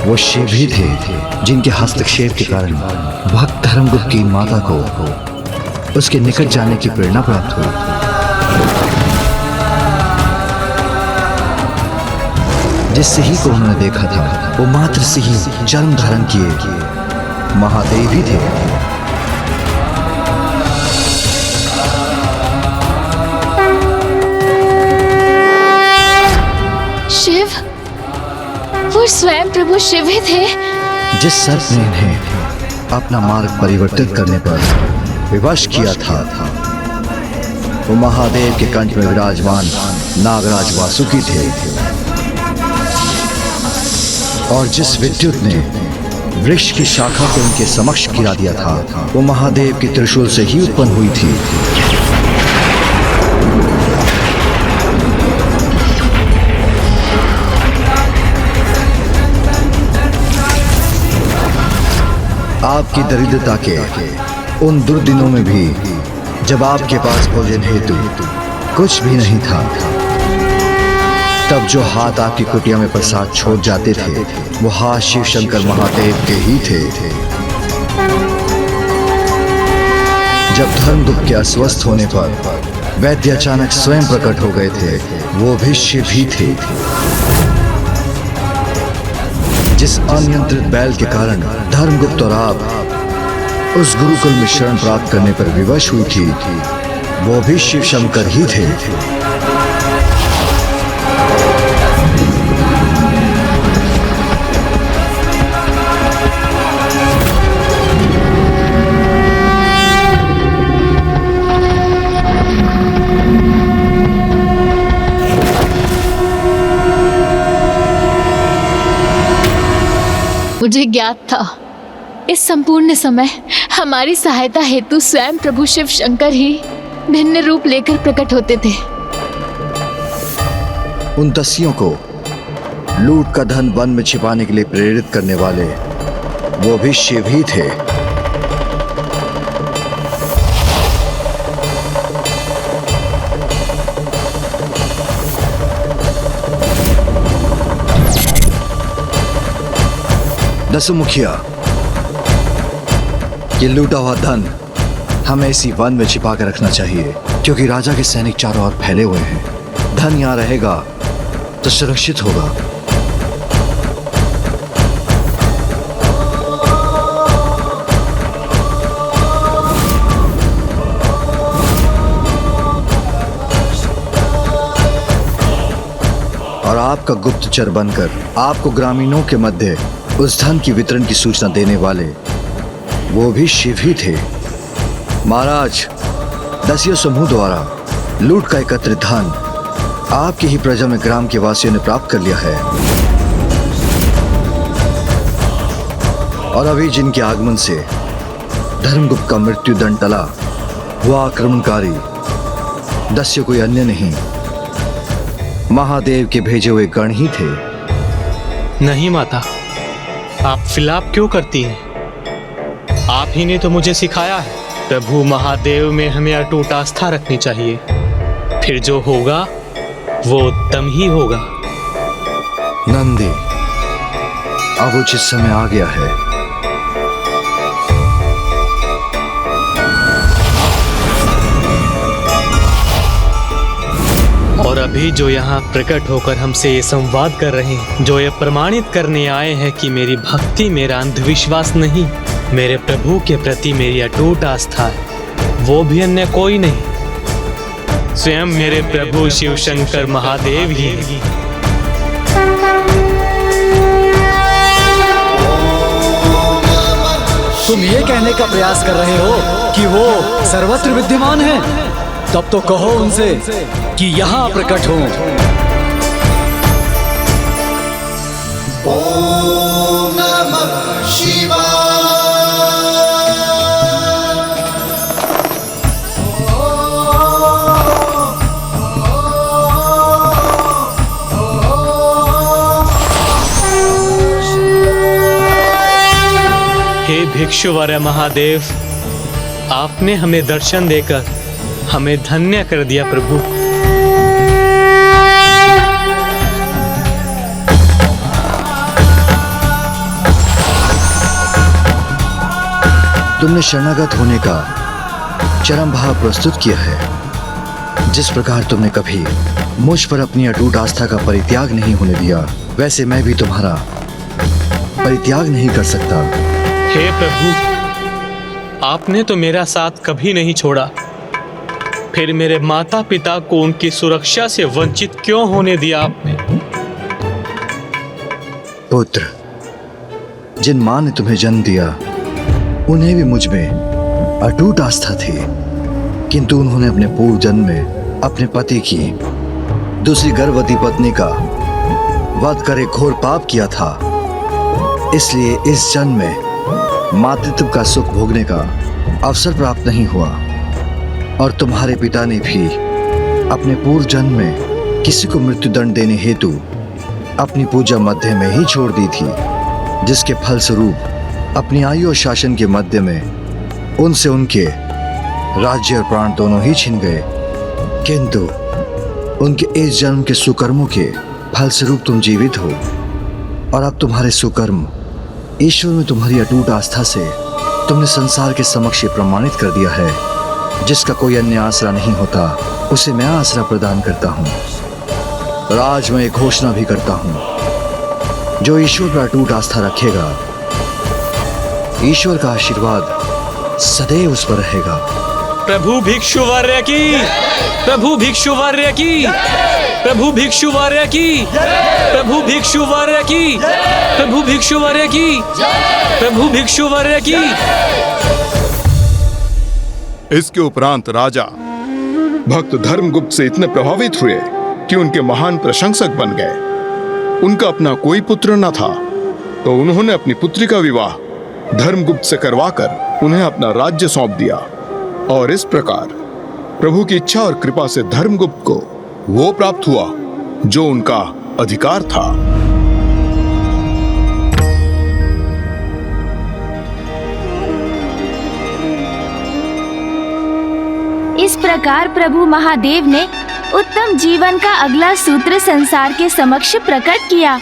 S13: वो शिव ही थे जिनके हस्तक्षेप के कारण भक्त धर्मगुप्त की माता को उसके निकट जाने की प्रेरणा प्राप्त हुई। जिस सिंह को उन्होंने देखा था वो मात्र सिंह जन्म धारण किए महादेव ही थे।
S3: शिव, वो स्वयं प्रभु शिव ही थे।
S13: जिस सर्प ने इन्हें अपना मार्ग परिवर्तित करने पर विवश किया था वो महादेव के कंठ में विराजमान नागराज वासुकी थे। और जिस विद्युत ने वृक्ष की शाखा को उनके समक्ष गिरा दिया था वो महादेव के त्रिशूल से ही उत्पन्न हुई थी। आपकी दरिद्रता के उन दुर्दिनों में भी जब आपके पास भोजन हेतु कुछ भी नहीं था, तब जो हाथ आपकी कुटिया में प्रसाद छोड़ जाते थे वो हाथ शिव शंकर महादेव के ही थे। जब धर्मगुप्त के अस्वस्थ होने पर वैद्य अचानक स्वयं प्रकट हो गए थे, वो भी शिव ही थे। जिस अनियंत्रित बैल के कारण धर्मगुप्त और आप उस गुरुकुल में शरण प्राप्त करने पर विवश हुई थी, वो भी शिव शंकर ही थे।
S3: मुझे ज्ञात था इस संपूर्ण समय हमारी सहायता हेतु स्वयं प्रभु शिव शंकर ही भिन्न रूप लेकर प्रकट होते थे।
S13: उन दस्युओं को लूट का धन वन में छिपाने के लिए प्रेरित करने वाले वो भी शिव ही थे। दसमुखिया, ये लूटा हुआ धन हमें इसी वन में छिपा कर रखना चाहिए, क्योंकि राजा के सैनिक चारों ओर फैले हुए हैं। धन यहाँ रहेगा तो सुरक्षित होगा। और आपका गुप्तचर बनकर आपको ग्रामीणों के मध्य उस धन की वितरण की सूचना देने वाले वो भी शिव ही थे। महाराज, दस्यु समूह द्वारा लूट का एकत्रित धन आपकी ही प्रजा में ग्राम के वासियों ने प्राप्त कर लिया है और अभी जिनके आगमन से धर्मगुप्त का मृत्यु दंड टला, वह आक्रमणकारी दस्यु कोई अन्य नहीं, महादेव के भेजे हुए गण ही थे।
S9: नहीं माता, आप विलाप क्यों करती हैं? आप ही ने तो मुझे सिखाया है प्रभु महादेव में हमें अटूट आस्था रखनी चाहिए, फिर जो होगा वो उत्तम ही होगा।
S13: नंदी, अब उचित समय आ गया है।
S9: और अभी जो यहाँ प्रकट होकर हमसे ये संवाद कर रहे हैं, जो ये प्रमाणित करने आए हैं कि मेरी भक्ति मेरा अंधविश्वास नहीं, मेरे प्रभु के प्रति मेरी अटूट आस्था है, वो भी अन्य कोई नहीं, स्वयं मेरे प्रभु शिव शंकर महादेव ही हैं।
S5: तुम ये कहने का प्रयास कर रहे हो कि वो सर्वत्र विद्यमान है? तब तो कहो उनसे कि यहाँ प्रकट हो।
S10: ओम नमः शिवाय।
S9: हे भिक्षुवर्य महादेव, आपने हमें दर्शन देकर हमें धन्य कर दिया प्रभु।
S13: तुमने शरणागत होने का चरम भाव प्रस्तुत किया है। जिस प्रकार तुमने कभी मुझ पर अपनी अटूट आस्था का परित्याग नहीं होने दिया, वैसे मैं भी तुम्हारा परित्याग नहीं कर सकता।
S9: हे प्रभु, आपने तो मेरा साथ कभी नहीं छोड़ा, फिर मेरे माता पिता को उनकी सुरक्षा से वंचित क्यों होने दिया आपने?
S13: पुत्र, जिन मां ने तुम्हें जन्म दिया उन्हें भी मुझ में अटूट आस्था थी, किंतु उन्होंने अपने पूर्व जन्म में अपने पति की दूसरी गर्भवती पत्नी का वध कर एक घोर पाप किया था। इसलिए इस जन्म में मातृत्व का सुख भोगने का अवसर प्राप्त नहीं हुआ और तुम्हारे पिता ने भी अपने पूर्व जन्म में किसी को मृत्यु दंड देने हेतु अपनी पूजा मध्य में ही छोड़ दी थी, जिसके फलस्वरूप अपनी आयु और शासन के मध्य में उनसे उनके राज्य और प्राण दोनों ही छिन गए। किंतु उनके इस जन्म के सुकर्मों के फलस्वरूप तुम जीवित हो और अब तुम्हारे सुकर्म ईश्वर में तुम्हारी अटूट आस्था से तुमने संसार के समक्ष प्रमाणित कर दिया है। जिसका कोई अन्य आसरा नहीं होता, उसे मैं आसरा प्रदान करता हूँ। और आज मैं एक घोषणा भी करता हूँ, जो ईश्वर पर अटूट आस्था रखेगा, ईश्वर का आशीर्वाद सदैव उस पर रहेगा।
S9: प्रभु भिक्षुवर्य की, प्रभु भिक्षुवर्य की, प्रभु भिक्षुवर्य की, प्रभु भिक्षुवर्य की, प्रभु भिक्षुवर्य की, प्रभु भिक्षुवर्य की।
S2: इसके उपरांत राजा भक्त धर्मगुप्त से इतने प्रभावित हुए कि उनके महान प्रशंसक बन गए। उनका अपना कोई पुत्र न था, तो उन्होंने अपनी पुत्री का विवाह धर्मगुप्त से करवाकर उन्हें अपना राज्य सौंप दिया और इस प्रकार प्रभु की इच्छा और कृपा से धर्मगुप्त को वो प्राप्त हुआ जो उनका अधिकार था।
S1: इस प्रकार प्रभु महादेव ने उत्तम जीवन का अगला सूत्र संसार के समक्ष प्रकट किया।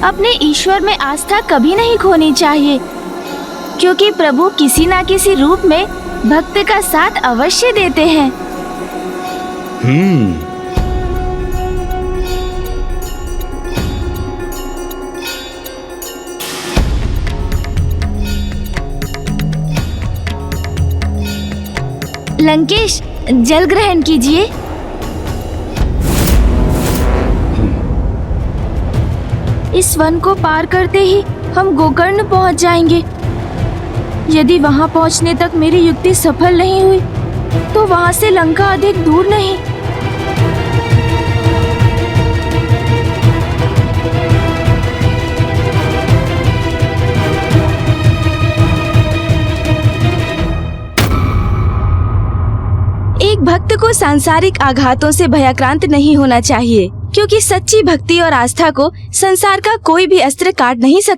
S1: अपने ईश्वर में आस्था कभी नहीं खोनी चाहिए, क्योंकि प्रभु किसी न किसी रूप में भक्त का साथ अवश्य देते हैं। लंकेश, जल ग्रहण कीजिए। इस वन को पार करते ही हम गोकर्ण पहुंच जाएंगे। यदि वहां पहुंचने तक मेरी युक्ति सफल नहीं हुई तो वहां से लंका अधिक दूर नहीं। एक भक्त को सांसारिक आघातों से भयाक्रांत नहीं होना चाहिए, क्योंकि सच्ची भक्ति और आस्था को संसार का कोई भी अस्त्र काट नहीं सकता।